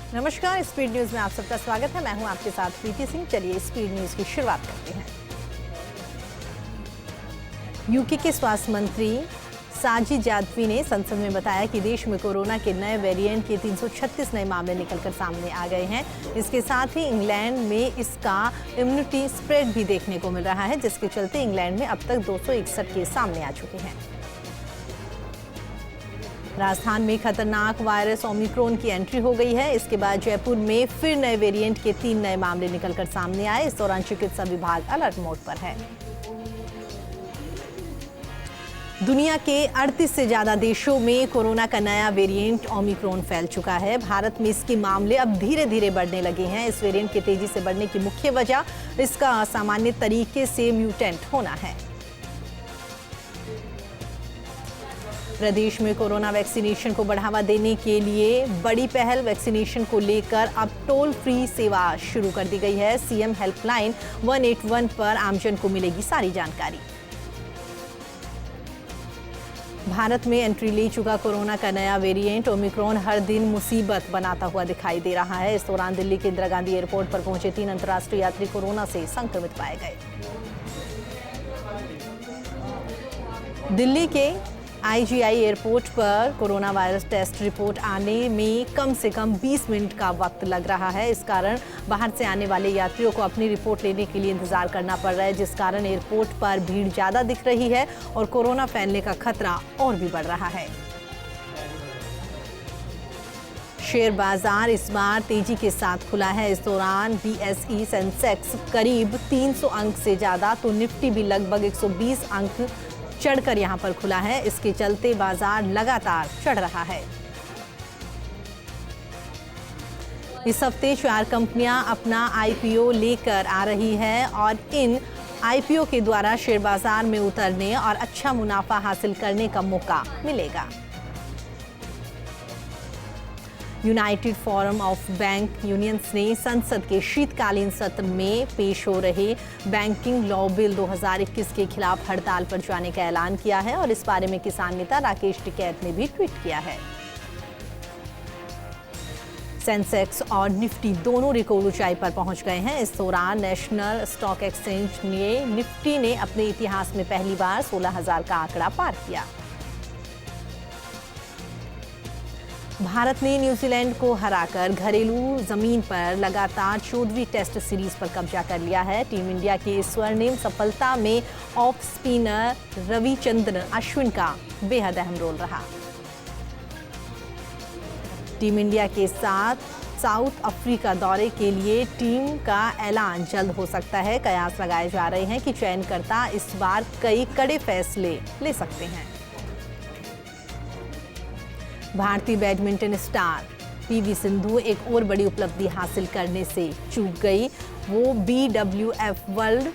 नमस्कार, speed news में आप सबका स्वागत है। मैं हूं आपके साथ प्रीति सिंह। चलिए स्पीड न्यूज की शुरुआत करते हैं। यूके के स्वास्थ्य मंत्री साजिद जादवी ने संसद में बताया कि देश में कोरोना के नए वेरिएंट के 336 नए मामले निकलकर सामने आ गए हैं। इसके साथ ही इंग्लैंड में इसका इम्यूनिटी स्प्रेड भी देखने को मिल रहा है, जिसके चलते इंग्लैंड में अब तक 261 केस सामने आ चुके हैं। राजस्थान में खतरनाक वायरस ओमिक्रॉन की एंट्री हो गई है। इसके बाद जयपुर में फिर नए वेरिएंट के 3 नए मामले निकलकर सामने आए। इस दौरान चिकित्सा विभाग अलर्ट मोड पर है। दुनिया के 38 से ज्यादा देशों में कोरोना का नया वेरिएंट ओमिक्रॉन फैल चुका है। भारत में इसके मामले अब धीरे धीरे बढ़ने लगे हैं। इस वेरिएंट के तेजी से बढ़ने की मुख्य वजह इसका असामान्य तरीके से म्यूटेंट होना है। प्रदेश में कोरोना वैक्सीनेशन को बढ़ावा देने के लिए बड़ी पहल वैक्सीनेशन को लेकर अब टोल फ्री सेवा शुरू कर दी गई है। सीएम हेल्पलाइन 181 पर आमजन को मिलेगी सारी जानकारी। भारत में एंट्री ले चुका कोरोना का नया वेरिएंट ओमिक्रॉन हर दिन मुसीबत बनाता हुआ दिखाई दे रहा है। इस दौरान दिल्ली के इंदिरा गांधी एयरपोर्ट पर पहुंचे 3 अंतर्राष्ट्रीय यात्री कोरोना से संक्रमित पाए गए। दिल्ली के IGI एयरपोर्ट पर कोरोना वायरस टेस्ट रिपोर्ट आने में कम से कम 20 मिनट का वक्त लग रहा है। इस कारण बाहर से आने वाले यात्रियों को अपनी रिपोर्ट लेने के लिए इंतजार करना पड़ रहा है, जिस कारण एयरपोर्ट पर भीड़ ज़्यादा दिख रही है और कोरोना फैलने का खतरा और भी बढ़ रहा है। शेयर बाजार इस बार तेजी के साथ खुला है। इस दौरान BSE सेंसेक्स करीब 300 अंक से ज़्यादा तो निफ्टी भी लगभग 120 अंक चढ़कर यहां पर खुला है। इसके चलते बाजार लगातार चढ़ रहा है। इस हफ्ते 4 कंपनियां अपना IPO लेकर आ रही है और इन IPO के द्वारा शेयर बाजार में उतरने और अच्छा मुनाफा हासिल करने का मौका मिलेगा। United forum of bank unions ने संसद के शीतकालीन सत्र में पेश हो रहे बैंकिंग लॉ बिल 2021 के खिलाफ हड़ताल पर जाने का ऐलान किया है और इस बारे में किसान नेता राकेश टिकैत ने भी ट्वीट किया है। सेंसेक्स और निफ्टी दोनों रिकॉर्ड ऊंचाई पर पहुंच गए हैं। इस दौरान नेशनल स्टॉक एक्सचेंज ने निफ्टी ने अपने इतिहास में पहली बार 16,000 का आंकड़ा पार किया। भारत ने न्यूजीलैंड को हराकर घरेलू जमीन पर लगातार 14वीं टेस्ट सीरीज पर कब्जा कर लिया है। टीम इंडिया की इस स्वर्णिम सफलता में ऑफ स्पिनर रविचंद्रन अश्विन का बेहद अहम रोल रहा। टीम इंडिया के साथ साउथ अफ्रीका दौरे के लिए टीम का ऐलान जल्द हो सकता है। कयास लगाए जा रहे हैं कि चयनकर्ता इस बार कई कड़े फैसले ले सकते हैं। भारतीय बैडमिंटन स्टार PV सिंधु एक और बड़ी उपलब्धि हासिल करने से चूक गई। वो BWF world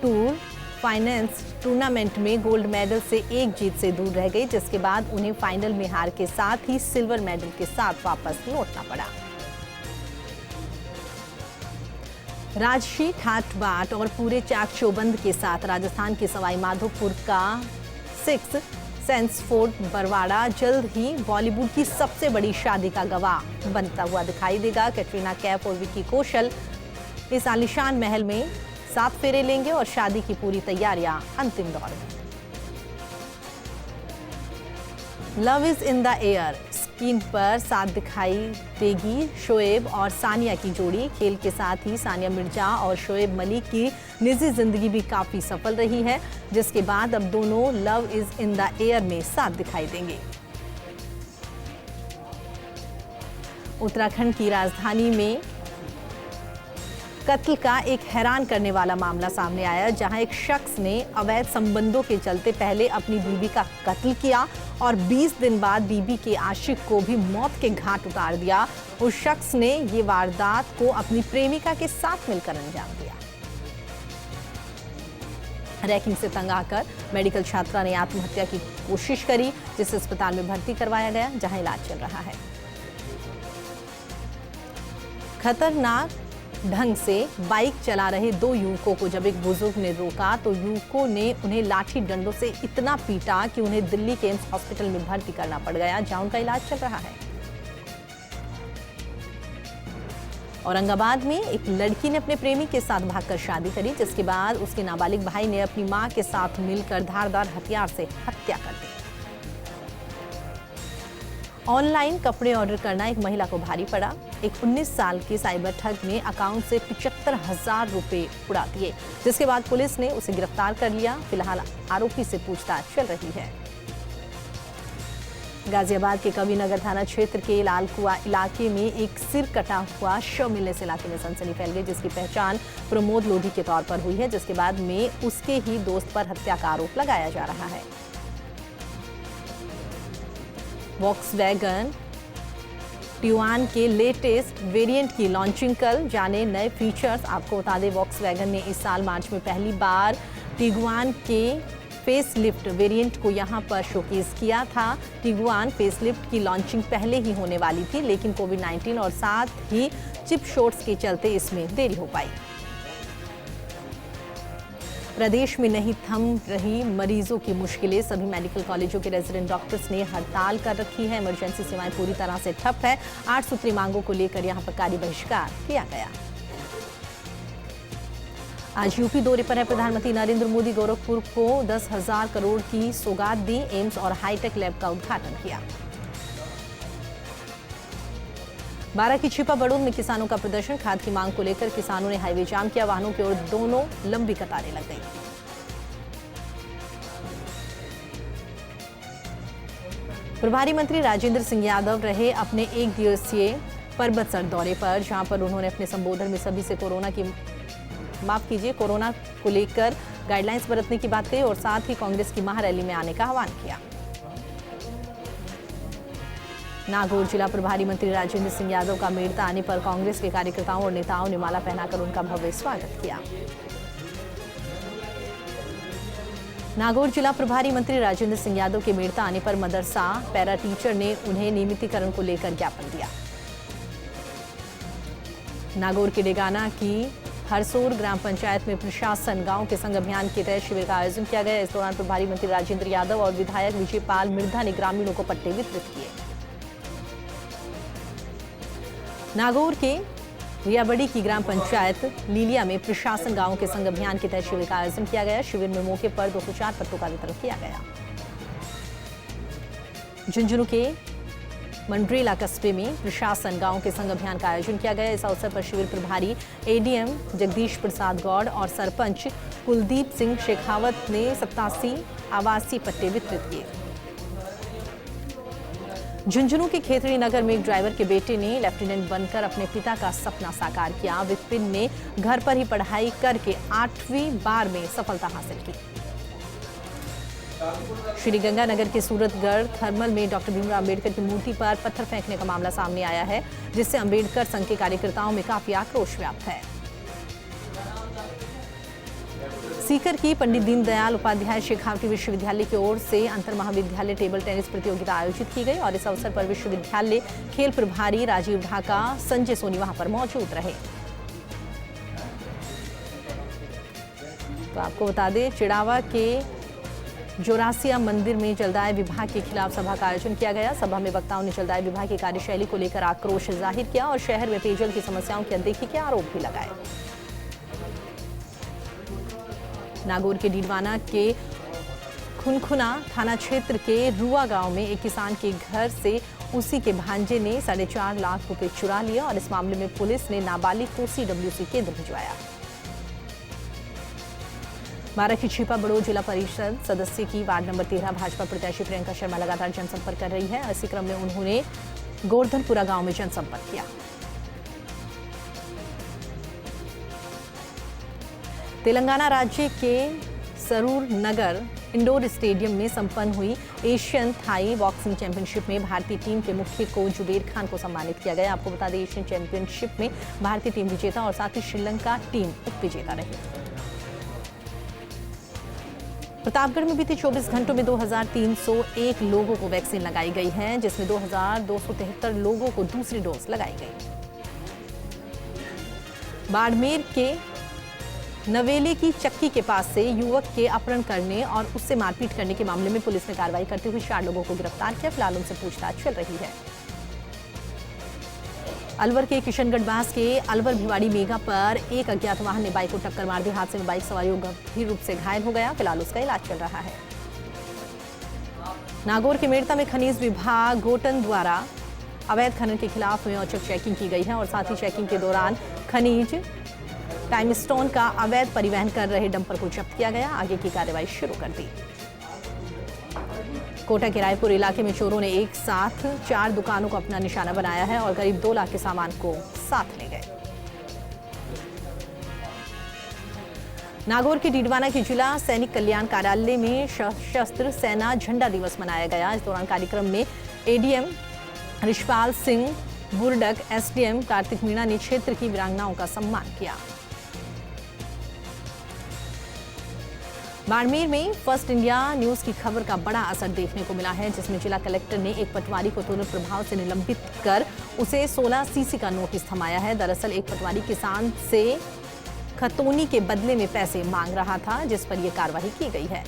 tour finance tournament में गोल्ड मेडल से एक जीत से दूर रह गई, जिसके बाद उन्हें फाइनल में हार के साथ ही सिल्वर मेडल के साथ वापस लौटना पड़ा। राजशी ठाट बाट और पूरे चाक चौबंद के साथ राजस्थान के सवाई माधोपुर का 6 सेंस फोर्ट बरवाड़ा जल्द ही बॉलीवुड की सबसे बड़ी शादी का गवाह बनता हुआ दिखाई देगा। कैटरीना कैफ और विकी कौशल इस आलीशान महल में 7 फेरे लेंगे और शादी की पूरी तैयारियां अंतिम दौर में। Love is in the air screen पर साथ दिखाई देगी शोएब और सानिया की जोड़ी। खेल के साथ ही सानिया मिर्जा और शोएब मलिक की निजी जिंदगी भी काफी सफल रही है, जिसके बाद अब दोनों love is in the air में साथ दिखाई देंगे। उत्तराखंड की राजधानी में कत्ल का एक हैरान करने वाला मामला सामने आया, जहां एक शख्स ने अवैध संबंधों के चलते पहले अपनी बीवी का कत्ल किया और 20 दिन बाद बीबी के आशिक को भी मौत के घाट उतार दिया। उस शख्स ने ये वारदात को अपनी प्रेमिका के साथ मिलकर अंजाम दिया। रैगिंग से तंग आकर मेडिकल छात्रा ने आत्महत्या की कोशिश करी, जिसे अस्पताल में भर्ती करवाया गया, जहां इलाज चल रहा है। खतरनाक ढंग से बाइक चला रहे 2 युवकों को जब एक बुजुर्ग ने रोका तो युवकों ने उन्हें लाठी डंडों से इतना पीटा कि उन्हें दिल्ली के एम्स हॉस्पिटल में भर्ती करना पड़ गया, जहां उनका इलाज चल रहा है। औरंगाबाद में एक लड़की ने अपने प्रेमी के साथ भागकर शादी करी, जिसके बाद उसके नाबालिग भाई ने अपनी मां के साथ मिलकर धारदार हथियार से हत्या कर दी। ऑनलाइन कपड़े ऑर्डर करना एक महिला को भारी पड़ा। एक 19 साल के साइबर ठग ने अकाउंट से 75,000 रुपए उड़ा दिए, जिसके बाद पुलिस ने उसे गिरफ्तार कर लिया। फिलहाल आरोपी से पूछताछ चल रही है। गाजियाबाद के कविनगर थाना क्षेत्र के लालकुआ इलाके में एक सिर कटा हुआ शव मिलने से इलाके में सनसनी फैल गई, जिसकी पहचान प्रमोद लोधी के तौर पर हुई है, जिसके बाद में उसके ही दोस्त पर हत्या का आरोप लगाया जा रहा है। वॉक्सवैगन ट्यूआन के लेटेस्ट वेरिएंट की लॉन्चिंग कल, जाने नए फीचर्स। आपको बता दें, वॉक्सवैगन ने इस साल मार्च में पहली बार टिगुआन के फेसलिफ्ट वेरिएंट को यहां पर शोकेस किया था। टिगुआन फेसलिफ्ट की लॉन्चिंग पहले ही होने वाली थी, लेकिन कोविड-19 और साथ ही चिप शॉर्ट्स के चलते इसमें देरी हो पाई। प्रदेश में नहीं थम रही मरीजों की मुश्किलें। सभी मेडिकल कॉलेजों के रेजिडेंट डॉक्टर्स ने हड़ताल कर रखी है। इमरजेंसी सेवाएं पूरी तरह से ठप है। 8 सूत्री मांगों को लेकर यहां पर कार्य बहिष्कार किया गया। आज यूपी दौरे पर है प्रधानमंत्री नरेंद्र मोदी। गोरखपुर को 10,000 करोड़ की सौगात दी। एम्स और हाईटेक लैब का उद्घाटन किया। 12 की छिपा बड़ूद में किसानों का प्रदर्शन। खाद की मांग को लेकर किसानों ने हाईवे जाम किया। वाहनों की ओर दोनों लंबी कतारें लग गई। प्रभारी मंत्री राजेंद्र सिंह यादव रहे अपने 1 दिवसीय पर्वतसर दौरे पर, जहां पर उन्होंने अपने संबोधन में सभी से कोरोना को लेकर गाइडलाइंस बरतने की बात कही और साथ ही कांग्रेस की महारैली में आने का आह्वान किया। नागौर जिला प्रभारी मंत्री राजेंद्र सिंह यादव का मेड़ता आने पर कांग्रेस के कार्यकर्ताओं और नेताओं ने माला पहनाकर उनका भव्य स्वागत किया। नागौर जिला प्रभारी मंत्री राजेंद्र सिंह यादव के मेड़ता आने पर मदरसा पैरा टीचर ने उन्हें नियमितीकरण को लेकर ज्ञापन दिया। नागौर के डेगाना की हरसोर ग्राम पंचायत में प्रशासन गांव के संग अभियान के तहत शिविर का आयोजन किया गया। इस दौरान प्रभारी मंत्री राजेंद्र यादव और विधायक विजयपाल मिर्धा ने ग्रामीणों को पट्टे वितरित किए। नागौर के रियाबड़ी की ग्राम पंचायत लीलिया में प्रशासन गांव के संग अभियान के तहत शिविर का आयोजन किया गया। शिविर में मौके पर 204 पट्टों का वितरण किया गया। झुंझुनू के मंड्रेला कस्बे में प्रशासन गांव के संग अभियान का आयोजन किया गया। इस अवसर पर शिविर प्रभारी एडीएम जगदीश प्रसाद गौड़ और सरपंच कुलदीप सिंह शेखावत ने 87 आवासीय पट्टे वितरित किए। झुंझुनू के खेतड़ी नगर में एक ड्राइवर के बेटे ने लेफ्टिनेंट बनकर अपने पिता का सपना साकार किया। विपिन ने घर पर ही पढ़ाई करके 8वीं बार में सफलता हासिल की। श्रीगंगानगर के सूरतगढ़ थर्मल में डॉक्टर भीमराव अंबेडकर की मूर्ति पर पत्थर फेंकने का मामला सामने आया है, जिससे अंबेडकर संघ के कार्यकर्ताओं में काफी आक्रोश व्याप्त है। सीकर की पंडित दीनदयाल उपाध्याय शेखावटी विश्वविद्यालय की ओर से अंतर महाविद्यालय टेबल टेनिस प्रतियोगिता आयोजित की गई और इस अवसर पर विश्वविद्यालय खेल प्रभारी राजीव ढाका, संजय सोनी वहां पर मौजूद रहे। तो आपको बता दें, चिड़ावा के जोरासिया मंदिर में जलदाय विभाग के खिलाफ सभा का आयोजन किया गया। सभा में वक्ताओं ने जलदाय विभाग की कार्यशैली को लेकर आक्रोश जाहिर किया और शहर में पेयजल की समस्याओं की अनदेखी के आरोप भी लगाए। नागौर के डीडवाना के खुनखुना थाना क्षेत्र के रुआ गांव में एक किसान के घर से उसी के भांजे ने 4.5 लाख रुपए चुरा लिया और इस मामले में पुलिस ने नाबालिग को सीडब्ल्यूसी केंद्र भिजवाया। 12 की छिपा बड़ोद जिला परिषद सदस्य की वार्ड नंबर 13 भाजपा प्रत्याशी प्रियंका शर्मा लगातार जनसंपर्क कर रही है। इसी क्रम में उन्होंने गोवर्धनपुरा गांव में जनसंपर्क किया। तेलंगाना राज्य के सरूर नगर इंडोर स्टेडियम में संपन्न हुई एशियन थाई बॉक्सिंग चैंपियनशिप में भारतीय टीम के मुख्य कोच जुबेर खान को सम्मानित किया गया। आपको बता दें, एशियन चैंपियनशिप में भारतीय टीम विजेता और साथ ही श्रीलंका टीम उप विजेता रही। प्रतापगढ़ में बीते 24 घंटों में 2301 लोगों को वैक्सीन लगाई गई है, जिसमें 2273 लोगों को दूसरी डोज लगाई गई। बाड़मेर के नवेले की चक्की के पास से युवक के अपहरण करने और उससे मारपीट करने के मामले में पुलिस ने कार्रवाई करते हुए 4 लोगों को गिरफ्तार किया। फिलहाल उनसे पूछताछ चल रही है। अलवर के किशनगढ़ बास के अलवर भिवाड़ी मेगा पर एक अज्ञात वाहन ने बाइक को टक्कर मार दी। हादसे में बाइक सवार गंभीर रूप से घायल हो गया। फिलहाल उसका इलाज चल रहा है। नागौर के मेड़ता में खनिज विभाग गोटन द्वारा अवैध खनन के खिलाफ में औचक चेकिंग की गई है और साथ ही चेकिंग के दौरान खनिज टाइमस्टोन का अवैध परिवहन कर रहे डंपर को जब्त किया गया। आगे की कार्रवाई शुरू कर दी। कोटा के रायपुर इलाके में चोरों ने एक साथ 4 दुकानों को अपना निशाना बनाया है और करीब 2 लाख के सामान को साथ ले गए। नागौर के डीडवाना के जिला सैनिक कल्याण कार्यालय में सशस्त्र सेना झंडा दिवस मनाया गया। इस दौरान कार्यक्रम में एडीएम रिशपाल सिंह बुरडक, एसडीएम कार्तिक मीणा ने क्षेत्र की वीरांगनाओं का सम्मान किया। बाड़मेर में फर्स्ट इंडिया न्यूज की खबर का बड़ा असर देखने को मिला है, जिसमें जिला कलेक्टर ने एक पटवारी को तुरंत प्रभाव से निलंबित कर उसे 16 सीसी का नोटिस थमाया है। दरअसल एक पटवारी किसान से खतौनी के बदले में पैसे मांग रहा था, जिस पर यह कार्रवाई की गई है।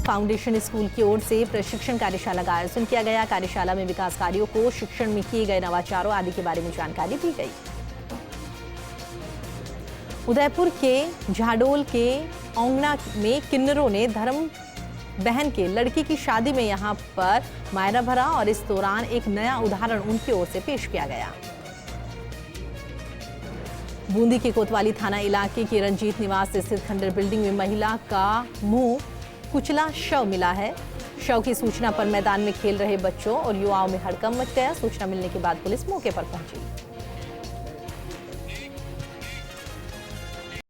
फाउंडेशन स्कूल की ओर से प्रशिक्षण कार्यशाला का आयोजन किया गया। कार्यशाला में विकास कार्यों को शिक्षण में किए गए नवाचारों आदि के बारे में जानकारी दी गई। उदयपुर के झाडोल के औंगना में किन्नरों ने धर्म बहन के लड़की की शादी में यहां पर मायरा भरा और इस दौरान एक नया उदाहरण उनकी ओर से पेश किया गया। बूंदी के कोतवाली थाना इलाके के रंजीत निवास स्थित खंडर बिल्डिंग में महिला का मुंह कुचला शव मिला है। शव की सूचना पर मैदान में खेल रहे बच्चों और युवाओं में हड़कंप मच गया। सूचना मिलने के बाद पुलिस मौके पर पहुंची।